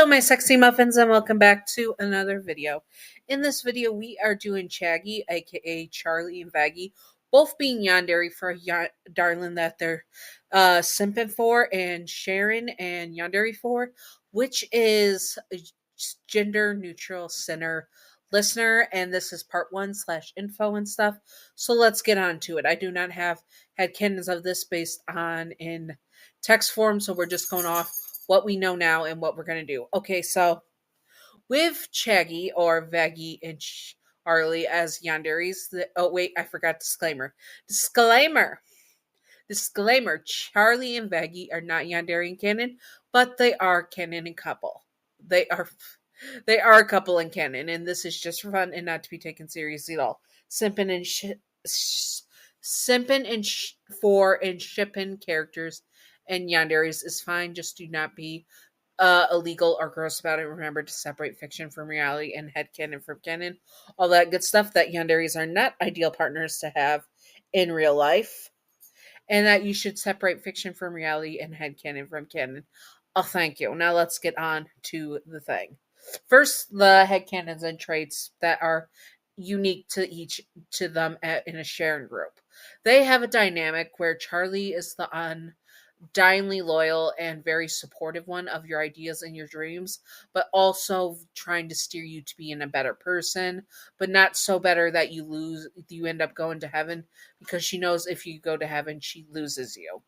Hello, my sexy muffins, and welcome back to another video. In this video, we are doing Chaggy, aka Charlie and Vaggie, both being Yandere for a darling that they're simping for, and Sharon and Yandere for, which is a gender neutral center listener, and this is part 1/info and stuff. So let's get on to it. I do not have headcanons of this based on in text form, so we're just going off what we know now and what we're going to do. Okay, so with Chaggy or Vaggie and Charlie as Yanderes, oh wait, I forgot disclaimer. Disclaimer, Charlie and Vaggie are not Yandere in canon, but they are canon and couple. They are a couple in canon, and this is just for fun and not to be taken seriously at all. Simping for and shipping characters and Yanderes is fine. Just do not be illegal or gross about it. Remember to separate fiction from reality and headcanon from canon. All that good stuff. That Yanderes are not ideal partners to have in real life. And that you should separate fiction from reality and headcanon from canon. Oh, thank you. Now let's get on to the thing. First, the headcanons and traits that are unique to them in a sharing group. They have a dynamic where Charlie is the undyingly loyal and very supportive one of your ideas and your dreams, but also trying to steer you to being a better person, but not so better that you end up going to heaven, because she knows if you go to heaven, she loses you.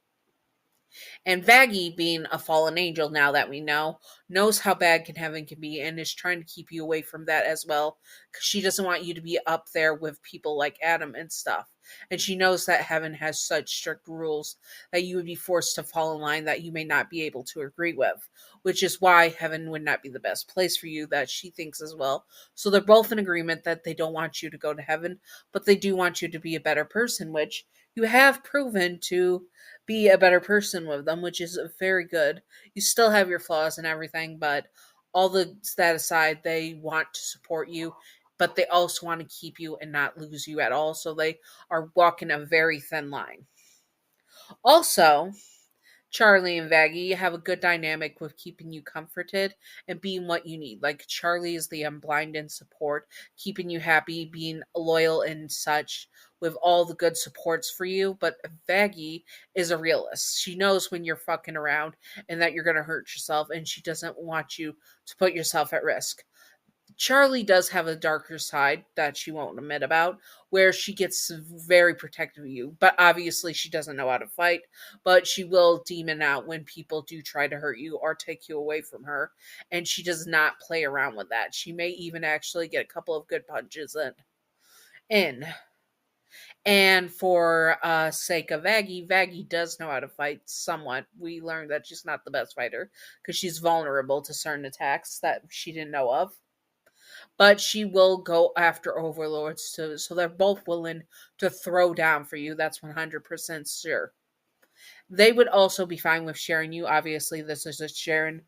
And Vaggie, being a fallen angel now that we know, knows how bad heaven can be and is trying to keep you away from that as well, because she doesn't want you to be up there with people like Adam and stuff. And she knows that heaven has such strict rules that you would be forced to fall in line that you may not be able to agree with, which is why heaven would not be the best place for you, that she thinks as well. So they're both in agreement that they don't want you to go to heaven, but they do want you to be a better person, which you have proven to be a better person with them, which is very good. You still have your flaws and everything, but all that aside, they want to support you, but they also want to keep you and not lose you at all. So they are walking a very thin line. Also, Charlie and Vaggie have a good dynamic with keeping you comforted and being what you need. Like Charlie is the blind and support, keeping you happy, being loyal and such, with all the good supports for you. But Vaggie is a realist. She knows when you're fucking around and that you're going to hurt yourself, and she doesn't want you to put yourself at risk. Charlie does have a darker side that she won't admit about, where she gets very protective of you, but obviously she doesn't know how to fight, but she will demon out when people do try to hurt you or take you away from her, and she does not play around with that. She may even actually get a couple of good punches in. And for sake of Vaggie does know how to fight somewhat. We learned that she's not the best fighter because she's vulnerable to certain attacks that she didn't know of, but she will go after overlords too. So they're both willing to throw down for you. That's 100% sure. They would also be fine with sharing you. Obviously, this is a Sharon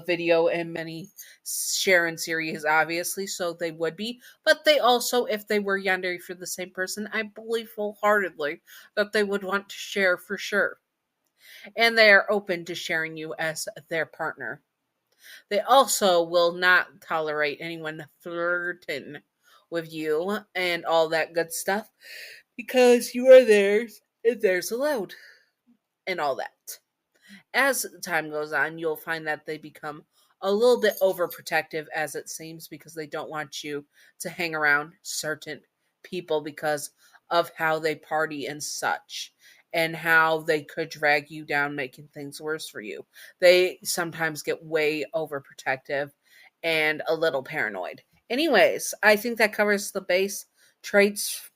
video and many Sharon series, obviously, so they would be. But they also, if they were Yandere for the same person, I believe wholeheartedly that they would want to share for sure. And they are open to sharing you as their partner. They also will not tolerate anyone flirting with you and all that good stuff, because you are theirs and theirs allowed and all that. As time goes on, you'll find that they become a little bit overprotective, as it seems, because they don't want you to hang around certain people because of how they party and such, and how they could drag you down, making things worse for you. They sometimes get way overprotective and a little paranoid. Anyways, I think that covers the base traits.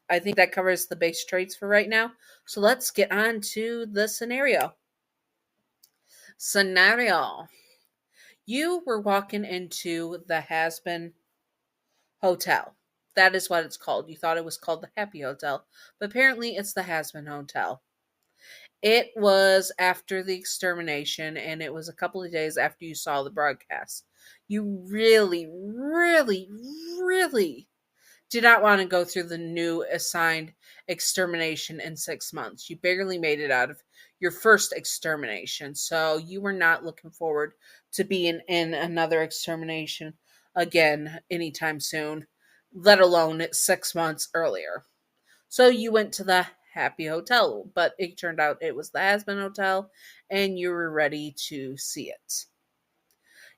I think that covers the base traits for right now. So let's get on to the scenario. You were walking into the Hazbin Hotel. That is what it's called. You thought it was called the Happy Hotel, but apparently it's the Hazbin Hotel. It was after the extermination, and it was a couple of days after you saw the broadcast. You really, really, really did not want to go through the new assigned extermination in 6 months. You barely made it out of your first extermination, so you were not looking forward to being in another extermination again anytime soon, let alone 6 months earlier. So you went to the Happy Hotel, but it turned out it was the Hazbin Hotel, and you were ready to see it.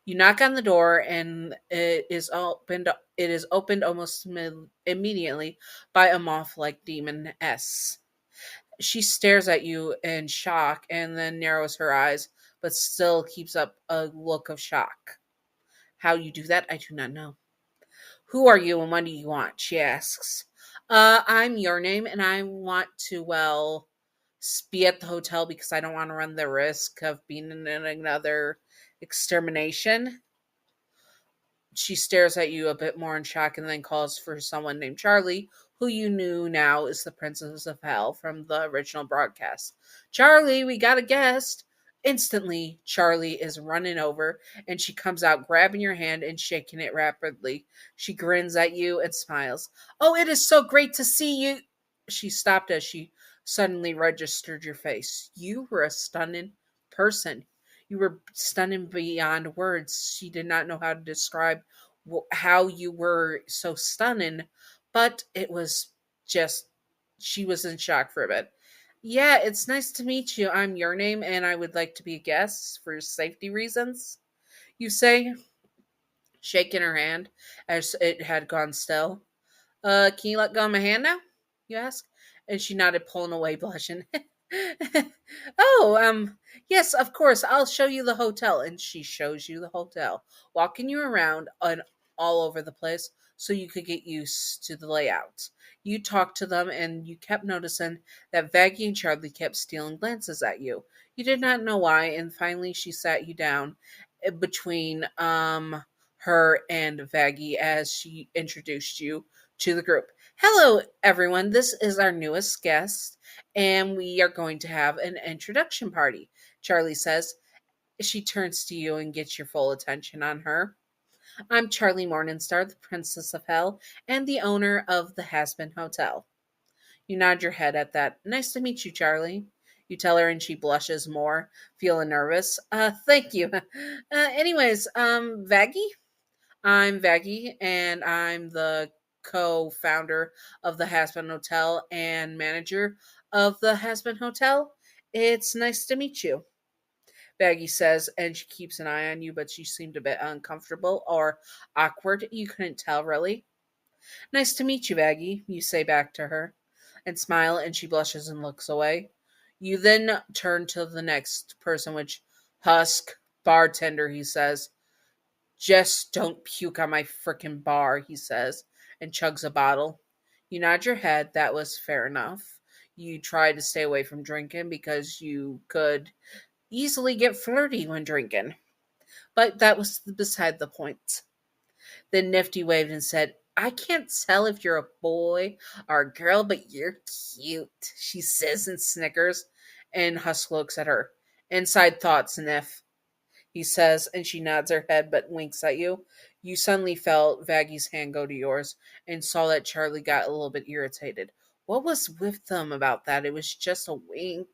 You knock on the door, and it is opened. It is opened almost immediately by a moth-like demoness. She stares at you in shock, and then narrows her eyes, but still keeps up a look of shock. How you do that, I do not know. Who are you, and what do you want? She asks. I'm your name, and I want to, well, be at the hotel because I don't want to run the risk of being in another extermination. She stares at you a bit more in shock and then calls for someone named Charlie, who you knew now is the Princess of Hell from the original broadcast. Charlie, we got a guest. Instantly, Charlie is running over and she comes out grabbing your hand and shaking it rapidly. She grins at you and smiles. Oh, it is so great to see you. She stopped as she suddenly registered your face. You were a stunning person. You were stunning beyond words. She did not know how to describe how you were so stunning, but it was just, she was in shock for a bit. Yeah, it's nice to meet you. I'm your name, and I would like to be a guest for safety reasons. You say, shaking her hand as it had gone still. Can you let go of my hand now? You ask. And she nodded, pulling away, blushing. Oh, yes, of course. I'll show you the hotel. And she shows you the hotel, walking you around and all over the place so you could get used to the layout. You talked to them and you kept noticing that Vaggie and Charlie kept stealing glances at you. You did not know why, and finally she sat you down between her and Vaggie as she introduced you to the group. Hello, everyone. This is our newest guest, and we are going to have an introduction party, Charlie says. She turns to you and gets your full attention on her. I'm Charlie Morningstar, the Princess of Hell, and the owner of the Hazbin Hotel. You nod your head at that. Nice to meet you, Charlie. You tell her, and she blushes more, feeling nervous. Thank you. Vaggie? I'm Vaggie, and I'm the co-founder of the Hazbin Hotel and manager of the Hazbin Hotel. It's nice to meet you, Vaggie says, and she keeps an eye on you, but she seemed a bit uncomfortable or awkward. You couldn't tell, really. Nice to meet you, Vaggie, you say back to her, and smile, and she blushes and looks away. You then turn to the next person, which Husk, bartender, he says. Just don't puke on my frickin' bar, he says, and chugs a bottle. You nod your head. That was fair enough. You try to stay away from drinking because you could easily get flirty when drinking. But that was beside the point. Then Nifty waved and said, I can't tell if you're a boy or a girl, but you're cute, she says and snickers. And Husk looks at her. Inside thoughts, Nif, he says, and she nods her head but winks at you. You suddenly felt Vaggie's hand go to yours and saw that Charlie got a little bit irritated. What was with them about that? It was just a wink.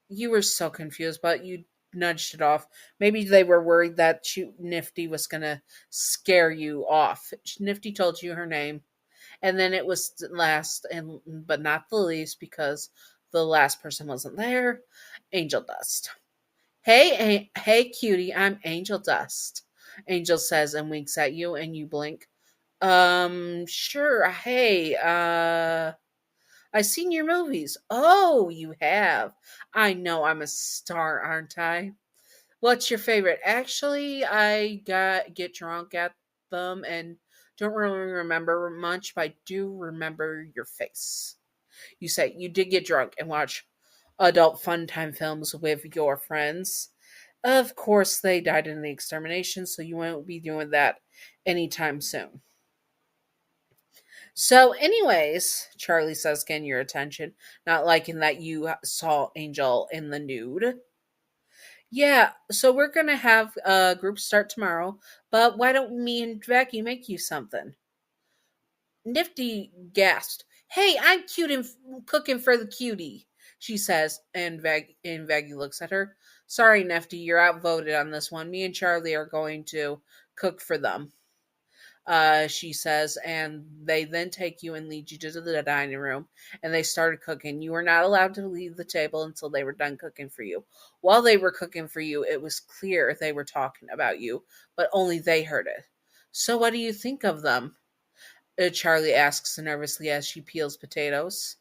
You were so confused, but you nudged it off. Maybe they were worried that Nifty was going to scare you off. Nifty told you her name, and then it was last, and but not the least, because the last person wasn't there, Angel Dust. Hey, cutie, I'm Angel Dust. Angel says and winks at you, and you blink. Sure. Hey, I've seen your movies. Oh, you have. I know I'm a star, aren't I? What's your favorite? Actually, I get drunk at them and don't really remember much, but I do remember your face. You say you did get drunk and watch adult fun time films with your friends. Of course, they died in the extermination, so you won't be doing that anytime soon. So, anyways, Charlie says, getting your attention, not liking that you saw Angel in the nude. Yeah, so we're gonna have a group start tomorrow, but why don't me and Becky make you something? Nifty gasped. Hey, I'm cute and cooking for the cutie, she says, and Vaggie looks at her. Sorry, Nifty, you're outvoted on this one. Me and Charlie are going to cook for them, she says, and they then take you and lead you to the dining room, and they started cooking. You were not allowed to leave the table until they were done cooking for you. While they were cooking for you, it was clear they were talking about you, but only they heard it. So what do you think of them? Charlie asks nervously as she peels potatoes.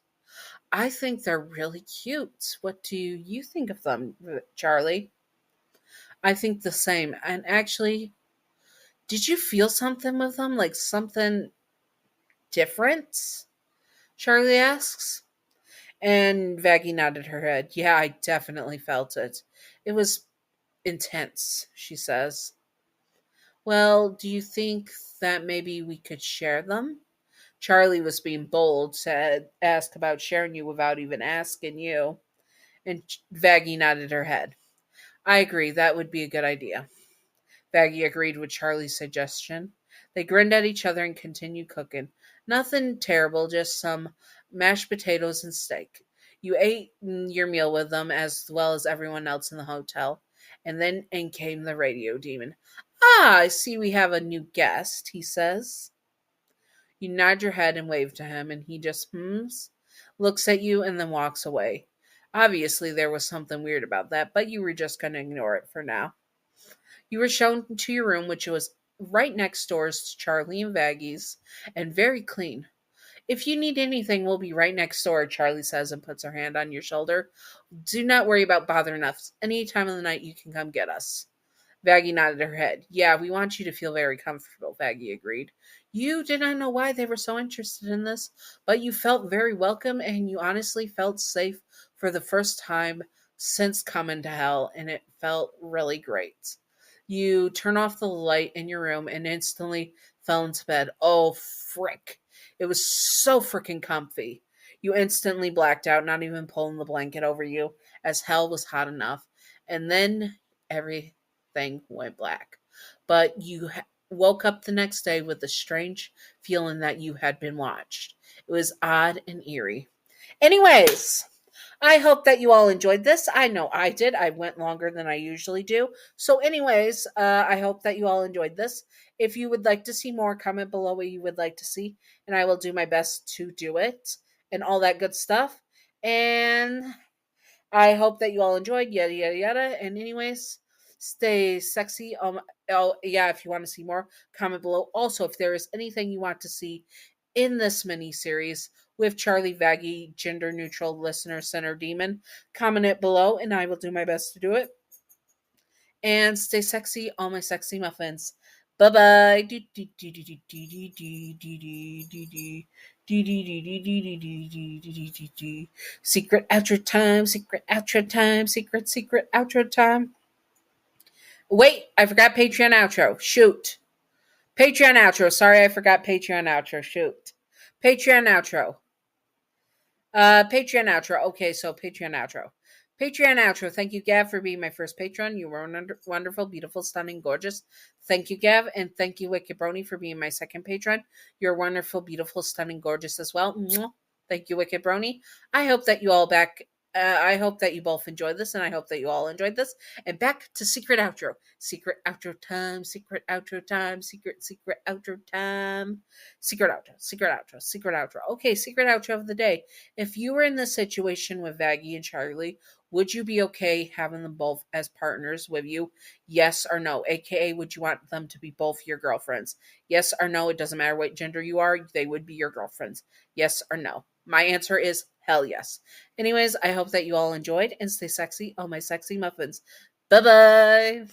I think they're really cute. What do you think of them, Charlie? I think the same. And actually, did you feel something with them? Like something different? Charlie asks. And Vaggie nodded her head. Yeah, I definitely felt it. It was intense, she says. Well, do you think that maybe we could share them? Charlie was being bold, said, asked about sharing you without even asking you. And Vaggie nodded her head. I agree, that would be a good idea. Vaggie agreed with Charlie's suggestion. They grinned at each other and continued cooking. Nothing terrible, just some mashed potatoes and steak. You ate your meal with them as well as everyone else in the hotel. And then in came the radio demon. Ah, I see we have a new guest, he says. You nod your head and wave to him, and he just hums, looks at you, and then walks away. Obviously, there was something weird about that, but you were just going to ignore it for now. You were shown to your room, which was right next door to Charlie and Vaggie's, and very clean. If you need anything, we'll be right next door, Charlie says and puts her hand on your shoulder. Do not worry about bothering us. Any time of the night, you can come get us. Vaggie nodded her head. Yeah, we want you to feel very comfortable, Vaggie agreed. You did not know why they were so interested in this, but you felt very welcome and you honestly felt safe for the first time since coming to hell, and it felt really great. You turn off the light in your room and instantly fell into bed. Oh, frick. It was so freaking comfy. You instantly blacked out, not even pulling the blanket over you, as hell was hot enough. And then everything went black. But you woke up the next day with a strange feeling that you had been watched. It was odd and eerie. Anyways, I hope that you all enjoyed this. I know I did. I went longer than I usually do. So, anyways, I hope that you all enjoyed this. If you would like to see more, comment below what you would like to see, and I will do my best to do it and all that good stuff. And I hope that you all enjoyed, yada, yada, yada. And, anyways, stay sexy. Oh, yeah, if you want to see more, comment below. Also, if there is anything you want to see in this mini series with Charlie Vaggie, gender neutral listener center demon, comment it below and I will do my best to do it. And stay sexy, all my sexy muffins. Bye bye. Secret outro time, secret outro time, secret outro time. Wait, I forgot Patreon outro. Shoot. Patreon outro. Sorry, I forgot Patreon outro. Shoot. Patreon outro. Patreon outro. Okay, so Patreon outro. Patreon outro. Thank you, Gav, for being my first patron. You were wonderful, beautiful, stunning, gorgeous. Thank you, Gav, and thank you, Wicked Brony, for being my second patron. You're wonderful, beautiful, stunning, gorgeous as well. Mwah. Thank you, Wicked Brony. I hope that you all I hope that you both enjoyed this, and I hope that you all enjoyed this. And back to secret outro. Secret outro time. Secret outro time. Secret outro time. Secret outro. Secret outro. Secret outro. Okay, secret outro of the day. If you were in this situation with Vaggie and Charlie, would you be okay having them both as partners with you? Yes or no? AKA, would you want them to be both your girlfriends? Yes or no? It doesn't matter what gender you are, they would be your girlfriends. Yes or no? My answer is hell yes. Anyways, I hope that you all enjoyed and stay sexy. Oh, my sexy muffins. Bye bye.